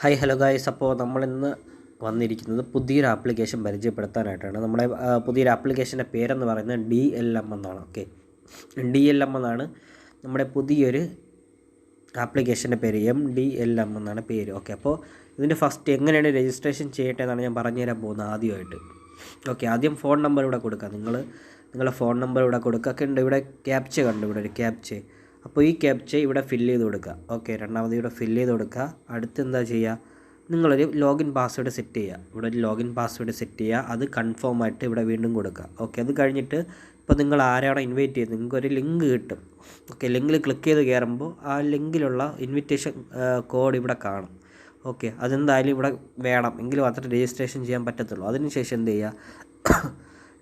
Hi hello guys. അപ്പോൾ നമ്മളിന്ന് വന്നിരിക്കുന്നത് പുതിയൊരു ആപ്ലിക്കേഷൻ പരിചയപ്പെടുത്താനായിട്ടാണ്. നമ്മുടെ പുതിയൊരു ആപ്ലിക്കേഷൻ്റെ പേരെന്ന് പറയുന്നത് DLM എന്നാണ്. ഓക്കെ, DLM എന്നാണ് നമ്മുടെ പുതിയൊരു ആപ്ലിക്കേഷൻ്റെ പേര്. MDLM എന്നാണ് പേര്. ഓക്കെ, അപ്പോൾ ഇതിൻ്റെ ഫസ്റ്റ് എങ്ങനെയാണ് രജിസ്ട്രേഷൻ ചെയ്യട്ടെ എന്നാണ് ഞാൻ പറഞ്ഞുതരാൻ പോകുന്നത് ആദ്യമായിട്ട്. ഓക്കെ, ആദ്യം ഫോൺ നമ്പർ ഇവിടെ കൊടുക്കുക. നിങ്ങളുടെ ഫോൺ നമ്പർ ഇവിടെ കൊടുക്കുക. ഉണ്ട് ഇവിടെ ക്യാപ്ച കണ്ടു, ഇവിടെ ഒരു ക്യാപ്ച. അപ്പോൾ ഈ ക്യാപ്ച ഇവിടെ ഫില്ല് ചെയ്ത് കൊടുക്കുക. ഓക്കെ, രണ്ടാമത് ഇവിടെ ഫില്ല് ചെയ്ത് കൊടുക്കുക. അടുത്ത് എന്താ ചെയ്യുക, നിങ്ങളൊരു ലോഗിൻ പാസ്വേഡ് സെറ്റ് ചെയ്യുക. ഇവിടെ ഒരു ലോഗിൻ പാസ്വേഡ് സെറ്റ് ചെയ്യുക. അത് കൺഫേം ആയിട്ട് ഇവിടെ വീണ്ടും കൊടുക്കുക. ഓക്കെ, അത് കഴിഞ്ഞിട്ട് ഇപ്പോൾ നിങ്ങൾ ആരാണോ ഇൻവൈറ്റ് ചെയ്തത് നിങ്ങൾക്കൊരു ലിങ്ക് കിട്ടും. ഓക്കെ, ലിങ്കിൽ ക്ലിക്ക് ചെയ്ത് കയറുമ്പോൾ ആ ലിങ്കിലുള്ള ഇൻവിറ്റേഷൻ കോഡ് ഇവിടെ കാണും. ഓക്കെ, അതെന്തായാലും ഇവിടെ വേണം, എങ്കിൽ മാത്രമേ രജിസ്ട്രേഷൻ ചെയ്യാൻ പറ്റത്തുള്ളൂ. അതിനുശേഷം എന്ത് ചെയ്യുക,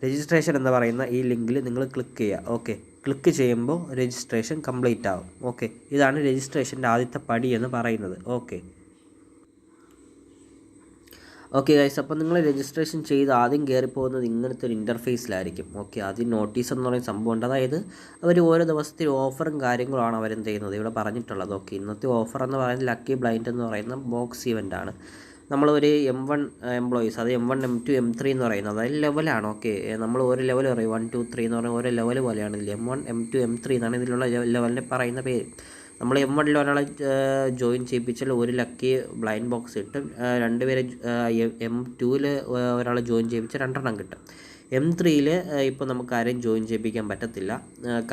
രജിസ്ട്രേഷൻ എന്ന് പറയുന്ന ഈ ലിങ്കിൽ നിങ്ങൾ ക്ലിക്ക് ചെയ്യുക. ഓക്കെ, ക്ലിക്ക് ചെയ്യുമ്പോൾ രജിസ്ട്രേഷൻ കംപ്ലീറ്റ് ആവും. ഓക്കെ, ഇതാണ് രജിസ്ട്രേഷൻ്റെ ആദ്യത്തെ പടി എന്ന് പറയുന്നത്. ഓക്കെ ഗൈസ്, അപ്പോൾ നിങ്ങൾ രജിസ്ട്രേഷൻ ചെയ്ത് ആദ്യം കയറിപ്പോകുന്നത് ഇങ്ങനത്തെ ഒരു ഇൻ്റർഫേസിലായിരിക്കും. ഓക്കെ, ആദ്യം നോട്ടീസ് എന്ന് പറയുന്ന സംഭവമുണ്ട്. അതായത് അവർ ഓരോ ദിവസത്തെ ഓഫറും കാര്യങ്ങളുമാണ് അവരെന്ത് ചെയ്യുന്നത് ഇവിടെ പറഞ്ഞിട്ടുള്ളത്. ഓക്കെ, ഇന്നത്തെ ഓഫർ എന്ന് പറയുന്നത് ലക്കി ബ്ലൈൻഡ് എന്ന് പറയുന്ന ബോക്സ് ഇവൻ്റാണ്. നമ്മളൊരു M1 എംപ്ലോയീസ്, അത് M1 M2 M3 എന്ന് പറയുന്നത് അതായത് ലെവലാണ്. ഓക്കെ, നമ്മൾ ഓരോ ലെവൽ പറയും, 1 2 3 എന്ന് പറയുന്ന ഓരോ ലെവൽ പോലെയാണ്. M1 M2 M3 എന്നാണ് ഇതിലുള്ള ലെവലിനെ പറയുന്ന പേര്. നമ്മൾ M1 ഒരാളെ ജോയിൻ ചെയ്യിപ്പിച്ചാൽ ഒരു ലക്കി ബ്ലൈൻഡ് ബോക്സ് കിട്ടും. രണ്ടുപേരെ M2 ഒരാളെ ജോയിൻ ചെയ്യിപ്പിച്ചാൽ 2 കിട്ടും. M3 ഇപ്പോൾ നമുക്ക് ആരെയും ജോയിൻ ചെയ്യിപ്പിക്കാൻ പറ്റത്തില്ല,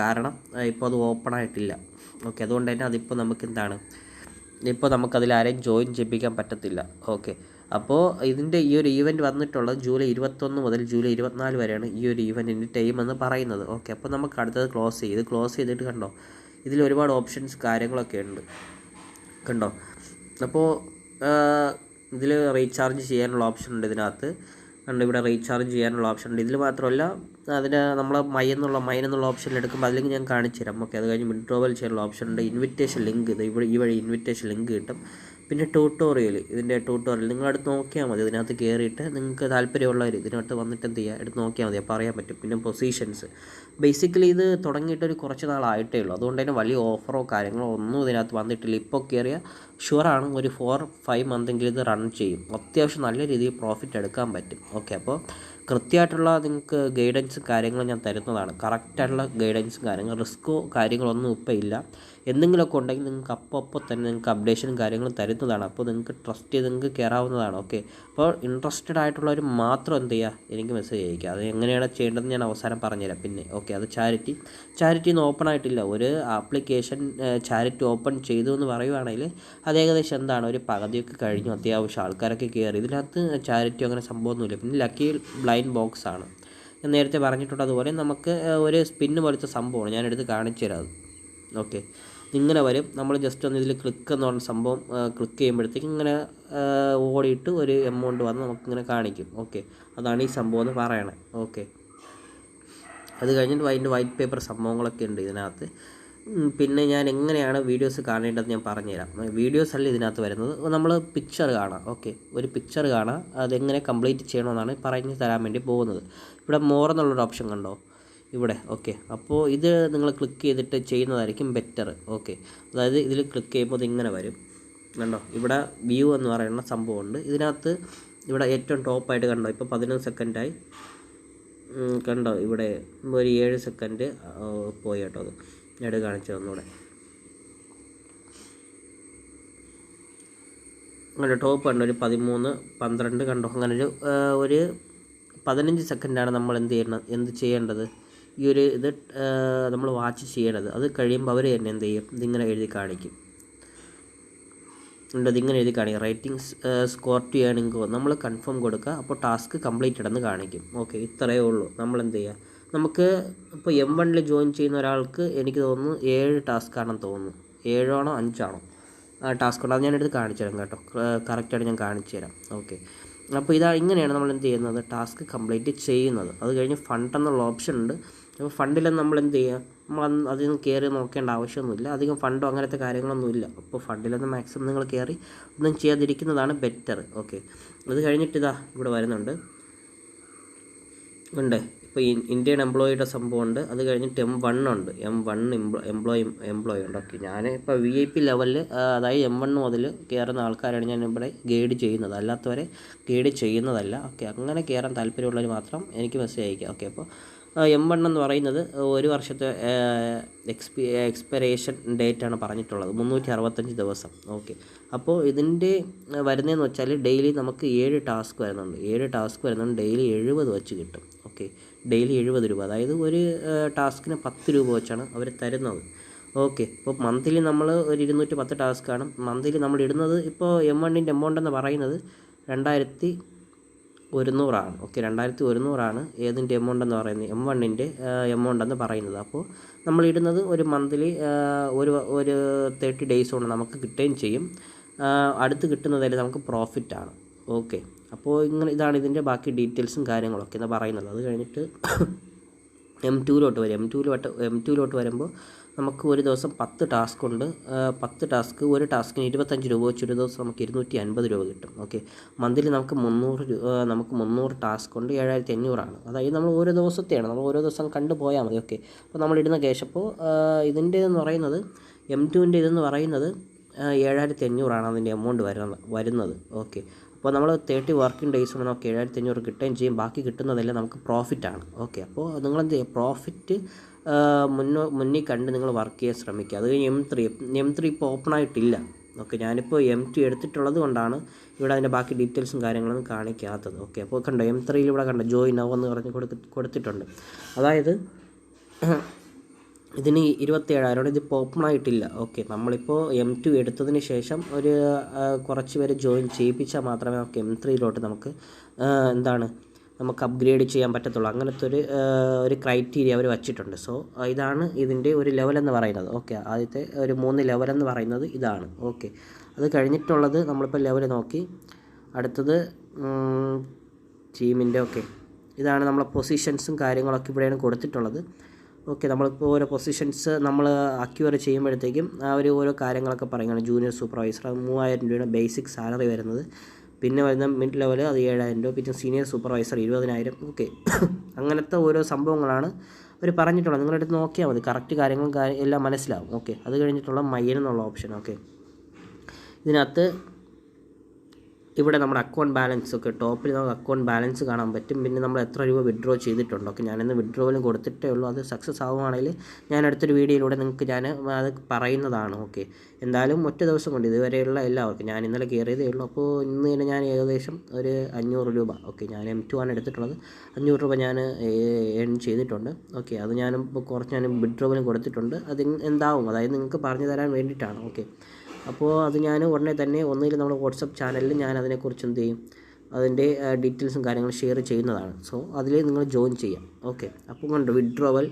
കാരണം ഇപ്പോൾ അത് ഓപ്പൺ ആയിട്ടില്ല. ഓക്കെ, അതുകൊണ്ട് തന്നെ അതിപ്പോൾ നമുക്ക് എന്താണ്, ഇപ്പോൾ നമുക്കതിൽ ആരെയും ജോയിൻ ചെയ്യിപ്പിക്കാൻ പറ്റത്തില്ല. ഓക്കെ, അപ്പോൾ ഇതിൻ്റെ ഈ ഒരു ഈവൻറ്റ് വന്നിട്ടുള്ളത് ജൂലൈ 21 മുതൽ ജൂലൈ 24 വരെയാണ് ഈ ഒരു ഈവൻറ്റിൻ്റെ ടൈം എന്ന് പറയുന്നത്. ഓക്കെ, അപ്പോൾ നമുക്ക് അടുത്തത് ക്ലോസ് ചെയ്തിട്ട് കണ്ടോ, ഇതിൽ ഒരുപാട് ഓപ്ഷൻസ് കാര്യങ്ങളൊക്കെ ഉണ്ട് കണ്ടോ. അപ്പോൾ ഇതിൽ റീചാർജ് ചെയ്യാനുള്ള ഓപ്ഷൻ ഉണ്ട് ഇതിനകത്ത് കണ്ടോ. ഇവിടെ റീചാർജ് ചെയ്യാനുള്ള ഓപ്ഷൻ ഉണ്ട്. ഇതിൽ മാത്രമല്ല, അതിന് നമ്മൾ മൈൻ എന്നുള്ള ഓപ്ഷനിൽ എടുക്കുമ്പോൾ അതിലേക്ക് ഞാൻ കാണിച്ചു തരാം. ഓക്കെ, അത് കഴിഞ്ഞ് വിഡ്രോവൽ ചെയ്യാനുള്ള ഓപ്ഷൻ ഉണ്ട്. ഇൻവിറ്റേഷൻ ലിങ്ക് ഈ വഴി ഇൻവിറ്റേഷൻ ലിങ്ക് കിട്ടും. പിന്നെ ഇതിൻ്റെ ട്യൂട്ടോറിയൽ നിങ്ങളടുത്ത് നോക്കിയാൽ മതി. ഇതിനകത്ത് കയറിയിട്ട് നിങ്ങൾക്ക് താല്പര്യമുള്ളവർ ഇതിനകത്ത് വന്നിട്ട് എന്ത് ചെയ്യുക, എടുത്ത് നോക്കിയാൽ മതി, അപ്പോൾ അറിയാൻ പറ്റും. പിന്നെ പൊസിഷൻസ്, ബേസിക്കലി ഇത് തുടങ്ങിയിട്ടൊരു കുറച്ച് നാളായിട്ടേ ഉള്ളൂ. അതുകൊണ്ട് തന്നെ വലിയ ഓഫറോ കാര്യങ്ങളോ ഒന്നും ഇതിനകത്ത് വന്നിട്ടില്ല. ഇപ്പോൾ കയറിയ ഷുവറാണ് ഒരു 4-5 മന്തെങ്കിലും ഇത് റൺ ചെയ്യും. അത്യാവശ്യം നല്ല രീതിയിൽ പ്രോഫിറ്റ് എടുക്കാൻ പറ്റും. ഓക്കെ, അപ്പോൾ കൃത്യമായിട്ടുള്ള നിങ്ങൾക്ക് ഗൈഡൻസും കാര്യങ്ങളും ഞാൻ തരുന്നതാണ്. കറക്റ്റായിട്ടുള്ള ഗൈഡൻസും കാര്യങ്ങളും റിസ്ക്കോ കാര്യങ്ങളൊന്നും ഇപ്പോൾ ഇല്ല. എന്തെങ്കിലുമൊക്കെ ഉണ്ടെങ്കിൽ നിങ്ങൾക്ക് അപ്പോൾ തന്നെ നിങ്ങൾക്ക് അപ്ഡേഷനും കാര്യങ്ങളും തരുന്നതാണ്. അപ്പോൾ നിങ്ങൾക്ക് ട്രസ്റ്റ് ചെയ്ത് നിങ്ങൾക്ക് കയറാവുന്നതാണ്. ഓക്കെ, അപ്പോൾ ഇൻട്രസ്റ്റഡ് ആയിട്ടുള്ളവർ മാത്രം എന്ത് ചെയ്യുക, എനിക്ക് മെസ്സേജ് അയക്കുക. അത് എങ്ങനെയാണ് ചെയ്യേണ്ടതെന്ന് ഞാൻ അവസാനം പറഞ്ഞുതരാം. പിന്നെ ഓക്കെ, അത് ചാരിറ്റി ഒന്നും ഓപ്പൺ ആയിട്ടില്ല. ഒരു ആപ്ലിക്കേഷൻ ചാരിറ്റി ഓപ്പൺ ചെയ്തു എന്ന് പറയുവാണെങ്കിൽ അത് ഏകദേശം എന്താണ്, ഒരു പകുതിയൊക്കെ കഴിഞ്ഞു. അത്യാവശ്യം ആൾക്കാരൊക്കെ കയറി. ഇതിനകത്ത് ചാരിറ്റി അങ്ങനെ സംഭവമൊന്നുമില്ല. പിന്നെ ലക്കി ബ്ലൈൻഡ് ബോക്സ് ആണ്, ഞാൻ നേരത്തെ പറഞ്ഞിട്ടുണ്ട്. അതുപോലെ നമുക്ക് ഒരു സ്പിന്ന് പോലത്തെ സംഭവമാണ്, ഞാൻ എടുത്ത് കാണിച്ചു തരാം അത്. ഓക്കെ, ഇങ്ങനെ വരും. നമ്മൾ ജസ്റ്റ് ഒന്ന് ഇതിൽ ക്ലിക്ക് എന്ന് പറഞ്ഞ സംഭവം ക്ലിക്ക് ചെയ്യുമ്പോഴത്തേക്കും ഇങ്ങനെ ഓടിയിട്ട് ഒരു എമൗണ്ട് വന്ന് നമുക്കിങ്ങനെ കാണിക്കും. ഓക്കെ, അതാണ് ഈ സംഭവം എന്ന് പറയണേ. ഓക്കെ, അത് കഴിഞ്ഞിട്ട് അതിൻ്റെ വൈറ്റ് പേപ്പർ സംഭവങ്ങളൊക്കെ ഉണ്ട് ഇതിനകത്ത്. പിന്നെ ഞാൻ എങ്ങനെയാണ് വീഡിയോസ് കാണേണ്ടത് ഞാൻ പറഞ്ഞുതരാം. വീഡിയോസ് അല്ല ഇതിനകത്ത് വരുന്നത്, നമ്മൾ പിക്ചർ കാണാം. ഓക്കെ, ഒരു പിക്ചർ കാണാം, അതെങ്ങനെ കംപ്ലീറ്റ് ചെയ്യണമെന്നാണ് പറഞ്ഞു തരാൻ വേണ്ടി പോകുന്നത്. ഇവിടെ മോർ എന്നുള്ളൊരു ഓപ്ഷൻ കണ്ടോ ഇവിടെ. ഓക്കെ, അപ്പോൾ ഇത് നിങ്ങൾ ക്ലിക്ക് ചെയ്തിട്ട് ചെയ്യുന്നതായിരിക്കും ബെറ്റർ. ഓക്കെ, അതായത് ഇതിൽ ക്ലിക്ക് ചെയ്യുമ്പോൾ ഇതിങ്ങനെ വരും കണ്ടോ. ഇവിടെ വ്യൂ എന്ന് പറയുന്ന സംഭവമുണ്ട് ഇതിനകത്ത്. ഇവിടെ ഏറ്റവും ടോപ്പായിട്ട് കണ്ടോ, ഇപ്പോൾ 11 സെക്കൻഡായി കണ്ടോ. ഇവിടെ ഒരു 7 സെക്കൻഡ് പോയി കേട്ടോ. അത് ഞാൻ കാണിച്ചു ഒന്നുകൂടെ. അങ്ങനെ ടോപ്പ് കണ്ടോ, ഒരു 13 12 കണ്ടോ. അങ്ങനെ ഒരു 15 സെക്കൻഡാണ് നമ്മൾ എന്ത് ചെയ്യേണ്ടത്, ഈ ഒരു ഇത് നമ്മൾ വാച്ച് ചെയ്യേണ്ടത്. അത് കഴിയുമ്പോൾ അവർ തന്നെ എന്ത് ചെയ്യും, ഇതിങ്ങനെ എഴുതി കാണിക്കും. ഇതിങ്ങനെ എഴുതി കാണിക്കും, റേറ്റിംഗ്സ് സ്കോർ ടു ഏണിംഗ്. നമ്മൾ കൺഫേം കൊടുക്കുക, അപ്പോൾ ടാസ്ക് കംപ്ലീറ്റഡ് എന്ന് കാണിക്കും. ഓക്കെ, ഇത്രയേ ഉള്ളൂ. നമ്മൾ എന്ത് ചെയ്യുക, നമുക്ക് ഇപ്പോൾ M1 ജോയിൻ ചെയ്യുന്ന ഒരാൾക്ക് എനിക്ക് തോന്നുന്നു 7 ടാസ്ക്കാണെന്ന് തോന്നുന്നു. 7 ആണോ 5 ആണോ ടാസ്ക് ഉണ്ട്. അത് ഞാനെടുത്ത് കാണിച്ചു തരാം കേട്ടോ, കറക്റ്റായിട്ട് ഞാൻ കാണിച്ചു തരാം. ഓക്കെ, അപ്പോൾ ഇങ്ങനെയാണ് നമ്മൾ എന്ത് ചെയ്യുന്നത്, ടാസ്ക് കംപ്ലീറ്റ് ചെയ്യുന്നത്. അത് കഴിഞ്ഞ് ഫണ്ട് എന്നുള്ള ഓപ്ഷൻ ഉണ്ട്. അപ്പോൾ ഫണ്ടിലൊന്നും നമ്മൾ എന്ത് ചെയ്യുക, നമ്മൾ അധികം കയറി നോക്കേണ്ട ആവശ്യമൊന്നുമില്ല. അധികം ഫണ്ടോ അങ്ങനത്തെ കാര്യങ്ങളൊന്നുമില്ല. അപ്പോൾ ഫണ്ടിലൊന്നും മാക്സിമം നിങ്ങൾ കയറി ഒന്നും ചെയ്യാതിരിക്കുന്നതാണ് ബെറ്റർ. ഓക്കെ, അത് കഴിഞ്ഞിട്ട് ഇവിടെ വരുന്നുണ്ട്. ഇപ്പോൾ ഇന്ത്യൻ എംപ്ലോയിയുടെ സംഭവമുണ്ട്, അത് കഴിഞ്ഞിട്ട് M1 ഉണ്ട്, M1 എംപ്ലോയി ഉണ്ട്. ഓക്കെ, ഞാൻ ഇപ്പോൾ VIP ലെവലിൽ, അതായത് M1 മുതൽ കയറുന്ന ആൾക്കാരാണ് ഞാൻ ഇവിടെ ഗൈഡ് ചെയ്യുന്നത്, അല്ലാത്തവരെ ഗൈഡ് ചെയ്യുന്നതല്ല. ഓക്കെ, അങ്ങനെ കയറാൻ താല്പര്യമുള്ളവർ മാത്രം എനിക്ക് മെസ്സേജ് അയക്കുക. ഓക്കെ, അപ്പോൾ M1 എന്ന് പറയുന്നത് 1 വർഷത്തെ എക്സ്പയറേഷൻ ഡേറ്റാണ് പറഞ്ഞിട്ടുള്ളത്, 365 ദിവസം. ഓക്കെ, അപ്പോൾ ഇതിൻ്റെ വരുന്നതെന്ന് വെച്ചാൽ ഡെയിലി നമുക്ക് 7 ടാസ്ക് വരുന്നുണ്ട്, 7 ടാസ്ക് വരുന്നുണ്ട്, ഡെയിലി 70 വെച്ച് കിട്ടും. ഓക്കെ, ഡെയിലി 70 രൂപ, അതായത് ഒരു ടാസ്കിന് 10 രൂപ വെച്ചാണ് അവർ തരുന്നത്. ഓക്കെ, ഇപ്പോൾ മന്ത്ലി നമ്മൾ ഒരു 210 ടാസ്ക്കാണ് മന്ത്ലി നമ്മൾ ഇടുന്നത്. ഇപ്പോൾ M1ൻ്റെ എമൗണ്ട് എന്ന് പറയുന്നത് 2100 ഓക്കെ, 2100 ഏതിൻ്റെ എമൗണ്ട് എന്ന് പറയുന്നത്, M1ൻ്റെ എമൗണ്ട് എന്ന് പറയുന്നത്. അപ്പോൾ നമ്മൾ ഇടുന്നത് ഒരു മന്ത്ലി ഒരു 30 ഡേയ്സ് കൊണ്ട് നമുക്ക് കിട്ടുകയും ചെയ്യും. അടുത്ത് കിട്ടുന്നതിൽ നമുക്ക് പ്രോഫിറ്റാണ്. ഓക്കെ, അപ്പോൾ ഇതാണ് ഇതിൻ്റെ ബാക്കി ഡീറ്റെയിൽസും കാര്യങ്ങളൊക്കെ എന്ന് പറയുന്നത്. അത് കഴിഞ്ഞിട്ട് M2 വരും. M2 വരുമ്പോൾ നമുക്ക് ഒരു ദിവസം 10 ടാസ്ക് ഉണ്ട്. 10 ടാസ്ക്, ഒരു ടാസ്കിന് 25 രൂപ വെച്ച് ഒരു ദിവസം നമുക്ക് 250 രൂപ കിട്ടും. ഓക്കെ, മന്ത്ലി നമുക്ക് 300 ടാസ്ക് ഉണ്ട്, 7500. അതായത് നമ്മൾ ഓരോ ദിവസത്തെയാണ്, നമ്മൾ ഓരോ ദിവസം കണ്ടുപോയാൽ മതി. ഓക്കെ, അപ്പോൾ നമ്മളിടുന്ന ക്യാഷ്, അപ്പോൾ ഇതിൻ്റെ എന്ന് പറയുന്നത് M2ൻ്റെ ഇതെന്ന് പറയുന്നത് 7500 അതിൻ്റെ എമൗണ്ട് വരുന്നത്. ഓക്കെ, അപ്പോൾ നമ്മൾ 30 വർക്കിംഗ് ഡേയ്സ് കൊണ്ട് നമുക്ക് 7500 കിട്ടുകയും ചെയ്യും. ബാക്കി കിട്ടുന്നതെല്ലാം നമുക്ക് പ്രോഫിറ്റാണ്. ഓക്കെ, അപ്പോൾ നിങ്ങളെന്ത് ചെയ്യുക, പ്രോഫിറ്റ് മുന്നിൽ കണ്ട് നിങ്ങൾ വർക്ക് ചെയ്യാൻ ശ്രമിക്കുക. അത് കഴിഞ്ഞ് M3 ഇപ്പോൾ ഓപ്പൺ ആയിട്ടില്ല. ഓക്കെ, ഞാനിപ്പോൾ M2 എടുത്തിട്ടുള്ളത് കൊണ്ടാണ് ഇവിടെ അതിൻ്റെ ബാക്കി ഡീറ്റെയിൽസും കാര്യങ്ങളൊന്നും കാണിക്കാത്തത്. ഓക്കെ, അപ്പോൾ കണ്ടോ, M3 ഇവിടെ കണ്ടോ, ജോയിൻ നൗ എന്ന് പറഞ്ഞ് കൊടുത്തിട്ടുണ്ട്. അതായത് ഇതിന് 27,000, ഇതിപ്പോൾ ഓപ്പൺ ആയിട്ടില്ല. ഓക്കെ, നമ്മളിപ്പോൾ M2 എടുത്തതിന് ശേഷം ഒരു കുറച്ച് പേര് ജോയിൻ ചെയ്യിപ്പിച്ചാൽ മാത്രമേ നമുക്ക് M3 നമുക്ക് നമുക്ക് അപ്ഗ്രേഡ് ചെയ്യാൻ പറ്റത്തുള്ളൂ. അങ്ങനത്തെ ഒരു ക്രൈറ്റീരിയ അവർ വച്ചിട്ടുണ്ട്. സോ ഇതാണ് ഇതിൻ്റെ ഒരു ലെവലെന്ന് പറയുന്നത്. ഓക്കെ, ആദ്യത്തെ ഒരു 3 ലെവലെന്ന് പറയുന്നത് ഇതാണ്. ഓക്കെ, അത് കഴിഞ്ഞിട്ടുള്ളത് നമ്മളിപ്പോൾ ലെവൽ നോക്കി. അടുത്തത് ടീമിൻ്റെ, ഓക്കെ, ഇതാണ് നമ്മളെ പൊസിഷൻസും കാര്യങ്ങളൊക്കെ ഇവിടെയാണ് കൊടുത്തിട്ടുള്ളത്. ഓക്കെ, നമ്മളിപ്പോൾ ഓരോ പൊസിഷൻസ് നമ്മൾ അക്യൂർ ചെയ്യുമ്പോഴത്തേക്കും അവർ ഓരോ കാര്യങ്ങളൊക്കെ പറയുകയാണ്. ജൂനിയർ സൂപ്പർവൈസർ 3000 രൂപയാണ് ബേസിക് സാലറി വരുന്നത്. പിന്നെ വരുന്ന മിഡ് ലെവൽ അത് 7000 രൂപ, പിന്നെ സീനിയർ സൂപ്പർവൈസർ 20,000. ഓക്കെ, അങ്ങനത്തെ ഓരോ സംഭവങ്ങളാണ് അവർ പറഞ്ഞിട്ടുള്ളത്. നിങ്ങളെടുത്ത് നോക്കിയാൽ മതി, കറക്റ്റ് കാര്യങ്ങളും എല്ലാം മനസ്സിലാവും. ഓക്കെ, അത് കഴിഞ്ഞിട്ടുള്ള മൈൻ എന്നുള്ള ഓപ്ഷൻ. ഓക്കെ, ഇതിനകത്ത് ഇവിടെ നമ്മുടെ അക്കൗണ്ട് ബാലൻസ്, ഒക്കെ ടോപ്പിൽ നമുക്ക് അക്കൗണ്ട് ബാലൻസ് കാണാൻ പറ്റും. പിന്നെ നമ്മൾ എത്ര രൂപ വിഡ്രോ ചെയ്തിട്ടുണ്ട്. ഓക്കെ, ഞാനിന്ന് വിഡ്രോവലും കൊടുത്തിട്ടേ ഉള്ളൂ. അത് സക്സസ് ആവുകയാണെങ്കിൽ ഞാൻ അടുത്തൊരു വീഡിയോയിലൂടെ നിങ്ങൾക്ക് അത് പറയുന്നതാണ്. ഓക്കെ, എന്തായാലും ഒറ്റ ദിവസം കൊണ്ട് ഇതുവരെയുള്ള എല്ലാവർക്കും, ഞാൻ ഇന്നലെ കയറിയതേ ഉള്ളൂ. അപ്പോൾ ഇന്ന് തന്നെ ഞാൻ ഏകദേശം ഒരു 500 രൂപ, ഓക്കെ, ഞാൻ M2 ആണ് എടുത്തിട്ടുള്ളത്, 500 രൂപ ഞാൻ ഏൺ ചെയ്തിട്ടുണ്ട്. ഓക്കെ, അത് ഞാനിപ്പോൾ കുറച്ച് വിഡ്രോവലും കൊടുത്തിട്ടുണ്ട്. അത് എന്താവും, അതായത് നിങ്ങൾക്ക് പറഞ്ഞു തരാൻ വേണ്ടിയിട്ടാണ്. ഓക്കെ, അപ്പോൾ അത് ഞാൻ ഉടനെ തന്നെ ഒന്നുകിൽ നമ്മുടെ വാട്സപ്പ് ചാനലിൽ ഞാൻ അതിനെക്കുറിച്ച് എന്ത് ചെയ്യും, അതിൻ്റെ ഡീറ്റെയിൽസും കാര്യങ്ങളും ഷെയർ ചെയ്യുന്നതാണ്. സോ അതിൽ നിങ്ങൾ ജോയിൻ ചെയ്യാം. ഓക്കെ, അപ്പോൾ കണ്ടു വിഡ്രോവൽ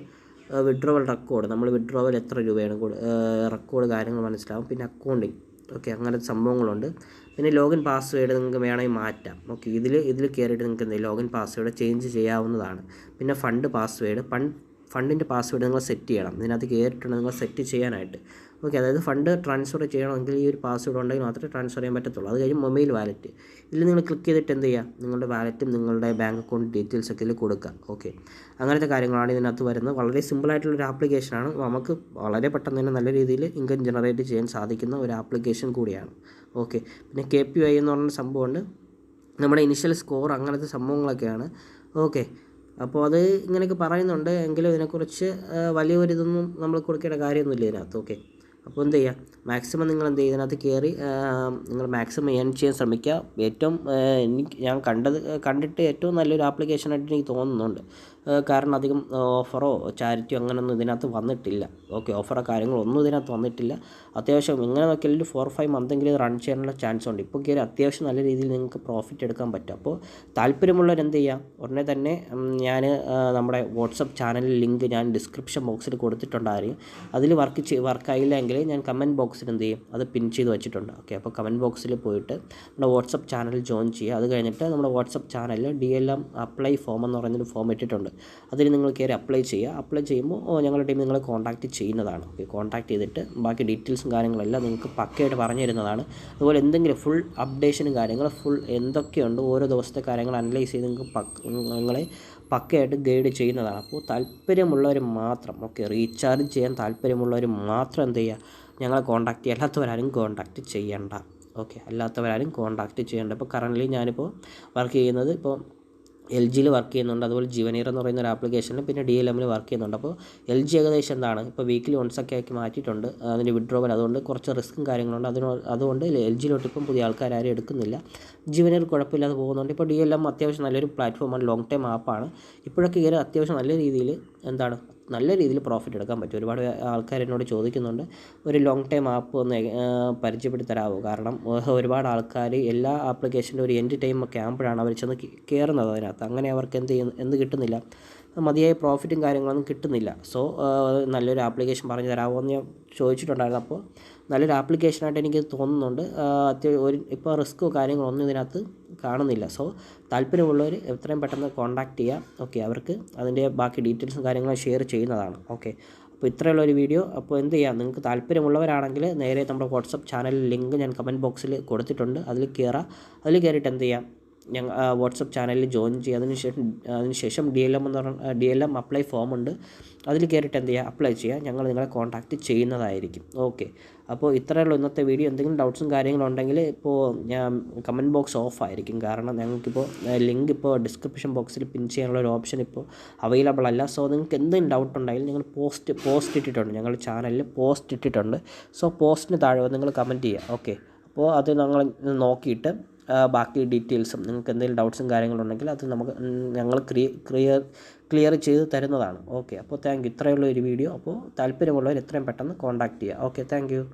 റെക്കോർഡ്, നമ്മൾ വിഡ്രോവൽ എത്ര രൂപയാണ് റെക്കോർഡ് കാര്യങ്ങൾ മനസ്സിലാവും. പിന്നെ അക്കൗണ്ടിങ്, ഓക്കെ, അങ്ങനത്തെ സംഭവങ്ങളുണ്ട്. പിന്നെ ലോഗിൻ പാസ്വേഡ് നിങ്ങൾക്ക് വേണമെങ്കിൽ മാറ്റാം. ഓക്കെ, ഇതിൽ കയറിയിട്ട് നിങ്ങൾക്ക് എന്തെങ്കിലും ലോഗിൻ പാസ്വേഡ് ചേഞ്ച് ചെയ്യാവുന്നതാണ്. പിന്നെ ഫണ്ടിൻ്റെ പാസ്വേഡ് നിങ്ങൾ സെറ്റ് ചെയ്യണം. ഇതിനകത്ത് കയറിയിട്ടുണ്ട് നിങ്ങൾ സെറ്റ് ചെയ്യാനായിട്ട്. ഓക്കെ, അതായത് ഫണ്ട് ട്രാൻസ്ഫർ ചെയ്യണമെങ്കിൽ ഈ ഒരു പാസ്വേഡ് ഉണ്ടെങ്കിൽ മാത്രമേ ട്രാൻസ്ഫർ ചെയ്യാൻ പറ്റത്തുള്ളൂ. അത് കഴിഞ്ഞ് മൊബൈൽ വാലറ്റ്, ഇതിൽ നിങ്ങൾ ക്ലിക്ക് ചെയ്തിട്ട് എന്ത് ചെയ്യുക, നിങ്ങളുടെ വാലറ്റും നിങ്ങളുടെ ബാങ്ക് അക്കൗണ്ട് ഡീറ്റെയിൽസ് ഒക്കെ ഇതിൽ കൊടുക്കുക. ഓക്കെ, അങ്ങനത്തെ കാര്യങ്ങളാണ് ഇതിനകത്ത് വരുന്നത്. വളരെ സിമ്പിളായിട്ടുള്ളൊരു ആപ്ലിക്കേഷനാണ്. നമുക്ക് വളരെ പെട്ടെന്ന് തന്നെ നല്ല രീതിയിൽ ഇൻകം ജനറേറ്റ് ചെയ്യാൻ സാധിക്കുന്ന ഒരു ആപ്ലിക്കേഷൻ കൂടിയാണ്. ഓക്കെ, പിന്നെ KPI എന്ന് പറഞ്ഞ സംഭവമുണ്ട്, നമ്മുടെ ഇനിഷ്യൽ സ്കോർ, അങ്ങനത്തെ സംഭവങ്ങളൊക്കെയാണ്. ഓക്കെ, അപ്പോൾ അത് ഇങ്ങനെയൊക്കെ പറയുന്നുണ്ട്, എങ്കിലും ഇതിനെക്കുറിച്ച് വലിയൊരിതൊന്നും നമ്മൾ കൊടുക്കേണ്ട കാര്യമൊന്നുമില്ല ഇതിനകത്ത്. ഓക്കെ, അപ്പോൾ എന്ത് ചെയ്യുക, മാക്സിമം നിങ്ങൾ എന്ത് ചെയ്യുക, ഇതിനകത്ത് കയറി നിങ്ങൾ മാക്സിമം ഏൺ ചെയ്യാൻ ശ്രമിക്കുക. ഏറ്റവും ഞാൻ കണ്ടിട്ട് ഏറ്റവും നല്ലൊരു ആപ്ലിക്കേഷനായിട്ട് എനിക്ക് തോന്നുന്നുണ്ട്. കാരണം അധികം ഓഫറോ ചാരിറ്റിയോ അങ്ങനെയൊന്നും ഇതിനകത്ത് വന്നിട്ടില്ല. ഓക്കെ, ഓഫറോ കാര്യങ്ങളൊന്നും ഇതിനകത്ത് വന്നിട്ടില്ല. അത്യാവശ്യം ഇങ്ങനെ നോക്കിയാൽ 4-5 മന്തെങ്കിലും ഇത് റൺ ചെയ്യാനുള്ള ചാൻസ് ഉണ്ട്. ഇപ്പോൾ കയറി അത്യാവശ്യം നല്ല രീതിയിൽ നിങ്ങൾക്ക് പ്രോഫിറ്റ് എടുക്കാൻ പറ്റും. അപ്പോൾ താല്പര്യമുള്ളവർ എന്ത് ചെയ്യുക, ഉടനെ തന്നെ ഞാൻ നമ്മുടെ വാട്സപ്പ് ചാനലിൽ ലിങ്ക് ഞാൻ ഡിസ്ക്രിപ്ഷൻ ബോക്സിൽ കൊടുത്തിട്ടുണ്ടായിരിക്കും. അതിൽ വർക്കായില്ലെങ്കിൽ ഞാൻ കമൻറ്റ് ബോക്സിൽ എന്ത് ചെയ്യും, അത് പിൻ ചെയ്ത് വെച്ചിട്ടുണ്ട്. ഓക്കെ, അപ്പോൾ കമൻറ്റ് ബോക്സിൽ പോയിട്ട് നമ്മുടെ വാട്സപ്പ് ചാനൽ ജോയിൻ ചെയ്യുക. അത് കഴിഞ്ഞിട്ട് നമ്മുടെ വാട്സപ്പ് ചാനലിൽ DLM അപ്ലൈ ഫോം എന്ന് പറയുന്നൊരു ഫോം ഇട്ടിട്ടുണ്ട്. അതിൽ നിങ്ങൾ കയറി അപ്ലൈ ചെയ്യുക. അപ്ലൈ ചെയ്യുമ്പോൾ ഞങ്ങളുടെ ടീം നിങ്ങളെ കോൺടാക്റ്റ് ചെയ്യുന്നതാണ്. ഓക്കെ, കോൺടാക്റ്റ് ചെയ്തിട്ട് ബാക്കി ഡീറ്റെയിൽസും കാര്യങ്ങളെല്ലാം നിങ്ങൾക്ക് പക്കയായിട്ട് പറഞ്ഞു തരുന്നതാണ്. അതുപോലെ എന്തെങ്കിലും ഫുൾ അപ്ഡേഷനും കാര്യങ്ങൾ എന്തൊക്കെയുണ്ട് ഓരോ ദിവസത്തെ കാര്യങ്ങൾ അനലൈസ് ചെയ്ത് നിങ്ങൾക്ക് നിങ്ങളെ പക്കയായിട്ട് ഗൈഡ് ചെയ്യുന്നതാണ്. അപ്പോൾ താല്പര്യമുള്ളവർ മാത്രം റീചാർജ് ചെയ്യാൻ താല്പര്യമുള്ളവർ മാത്രം എന്ത് ചെയ്യുക, ഞങ്ങളെ കോൺടാക്റ്റ് ചെയ്യുക. അല്ലാത്തവരാരും കോൺടാക്റ്റ് ചെയ്യണ്ട. അല്ലാത്തവരാരും കോൺടാക്റ്റ് ചെയ്യേണ്ട. ഇപ്പോൾ കറൻ്റ്ലി ഞാനിപ്പോൾ വർക്ക് ചെയ്യുന്നത് ഇപ്പോൾ LGയിൽ വർക്ക് ചെയ്യുന്നുണ്ട്. അതുപോലെ ജീവനീർ എന്ന് പറയുന്ന ഒരു ആപ്ലിക്കേഷനിൽ പിന്നെ DLMൽ വർക്ക് ചെയ്യുന്നുണ്ട്. അപ്പോൾ LG ഏകദേശം എന്താണ് ഇപ്പോൾ വീക്കിലി വൺസൊക്കെ ആക്കി മാറ്റിയിട്ടുണ്ട് അതിൻ്റെ വിഡ്രോവൽ. അതുകൊണ്ട് കുറച്ച് റിസ്ക്കും കാര്യങ്ങളുണ്ട്. അതുകൊണ്ട് LGയിലോട്ട് ഇപ്പം പുതിയ ആൾക്കാരും എടുക്കുന്നില്ല. ജീവനീർ കുഴപ്പമില്ലാതെ പോകുന്നുണ്ട്. ഇപ്പോൾ DLM അത്യാവശ്യം നല്ലൊരു പ്ലാറ്റ്ഫോമാണ്, ലോങ് ടൈം ആപ്പാണ്. ഇപ്പോഴൊക്കെ ഈ അത്യാവശ്യം നല്ല രീതിയിൽ പ്രോഫിറ്റ് എടുക്കാൻ പറ്റും. ഒരുപാട് ആൾക്കാർ എന്നോട് ചോദിക്കുന്നുണ്ട് ഒരു ലോങ് ടൈം ആപ്പ് ഒന്ന് പരിചയപ്പെടുത്തി തരാമോ. കാരണം ഒരുപാട് ആൾക്കാർ എല്ലാ ആപ്ലിക്കേഷൻ്റെ ഒരു എൻഡ് ടൈം ഒക്കെ ആകുമ്പോഴാണ് അവർ ചെന്ന് കയറുന്നത് അതിനകത്ത്. അങ്ങനെ അവർക്ക് എന്ത് കിട്ടുന്നില്ല, മതിയായ പ്രോഫിറ്റും കാര്യങ്ങളൊന്നും കിട്ടുന്നില്ല. സോ നല്ലൊരു ആപ്ലിക്കേഷൻ പറഞ്ഞു തരാമോ എന്ന് ഞാൻ ചോദിച്ചിട്ടുണ്ടായിരുന്നു. അപ്പോൾ നല്ലൊരു ആപ്ലിക്കേഷനായിട്ട് എനിക്ക് തോന്നുന്നുണ്ട്. ഇപ്പോൾ റിസ്ക്കോ കാര്യങ്ങളൊന്നും ഇതിനകത്ത് കാണുന്നില്ല. സോ താല്പര്യമുള്ളവർ എത്രയും പെട്ടെന്ന് കോൺടാക്റ്റ് ചെയ്യുക. അവർക്ക് അതിൻ്റെ ബാക്കി ഡീറ്റെയിൽസും കാര്യങ്ങളും ഷെയർ ചെയ്യുന്നതാണ്. അപ്പോൾ ഇത്രയുള്ളൊരു വീഡിയോ. അപ്പോൾ എന്ത് ചെയ്യാം, നിങ്ങൾക്ക് താല്പര്യമുള്ളവരാണെങ്കിൽ നേരെ നമ്മുടെ വാട്സപ്പ് ചാനലിൽ ലിങ്ക് ഞാൻ കമൻറ്റ് ബോക്സിൽ കൊടുത്തിട്ടുണ്ട്. അതിൽ കയറിയിട്ട് എന്ത് ചെയ്യാം, വാട്സപ്പ് ചാനലിൽ ജോയിൻ ചെയ്യുക. അതിനുശേഷം DLM അപ്ലൈ ഫോം ഉണ്ട്. അതിൽ കയറിയിട്ട് എന്ത് ചെയ്യുക, അപ്ലൈ ചെയ്യുക. ഞങ്ങൾ നിങ്ങളെ കോൺടാക്റ്റ് ചെയ്യുന്നതായിരിക്കും. അപ്പോൾ ഇത്രയുള്ള ഇന്നത്തെ വീഡിയോ. എന്തെങ്കിലും ഡൗട്ട്സും കാര്യങ്ങളും ഉണ്ടെങ്കിൽ ഇപ്പോൾ ഞാൻ കമൻറ്റ് ബോക്സ് ഓഫ് ആയിരിക്കും. കാരണം ഞങ്ങൾക്കിപ്പോൾ ലിങ്ക് ഇപ്പോൾ ഡിസ്ക്രിപ്ഷൻ ബോക്സിൽ പിൻ ചെയ്യാനുള്ള ഒരു ഓപ്ഷൻ ഇപ്പോൾ അവൈലബിൾ അല്ല. സോ നിങ്ങൾക്ക് എന്തെങ്കിലും ഡൗട്ട് ഉണ്ടെങ്കിൽ നിങ്ങൾ പോസ്റ്റ് ഇട്ടിട്ടുണ്ട്, ഞങ്ങളുടെ ചാനലിൽ പോസ്റ്റ് ഇട്ടിട്ടുണ്ട്. സോ പോസ്റ്റിന് താഴെ നിങ്ങൾ കമൻറ്റ് ചെയ്യുക. അപ്പോൾ അത് ഞങ്ങൾ നോക്കിയിട്ട് ബാക്കി ഡീറ്റെയിൽസും നിങ്ങൾക്ക് എന്തെങ്കിലും ഡൗട്ട്സും കാര്യങ്ങളുണ്ടെങ്കിൽ അത് ഞങ്ങൾ ക്ലിയർ ചെയ്ത് തരുന്നതാണ്. അപ്പോൾ താങ്ക് യു. ഇത്രയുള്ള ഒരു വീഡിയോ. അപ്പോൾ താല്പര്യമുള്ളവർ എത്രയും പെട്ടെന്ന് കോൺടാക്റ്റ് ചെയ്യുക. Thank you.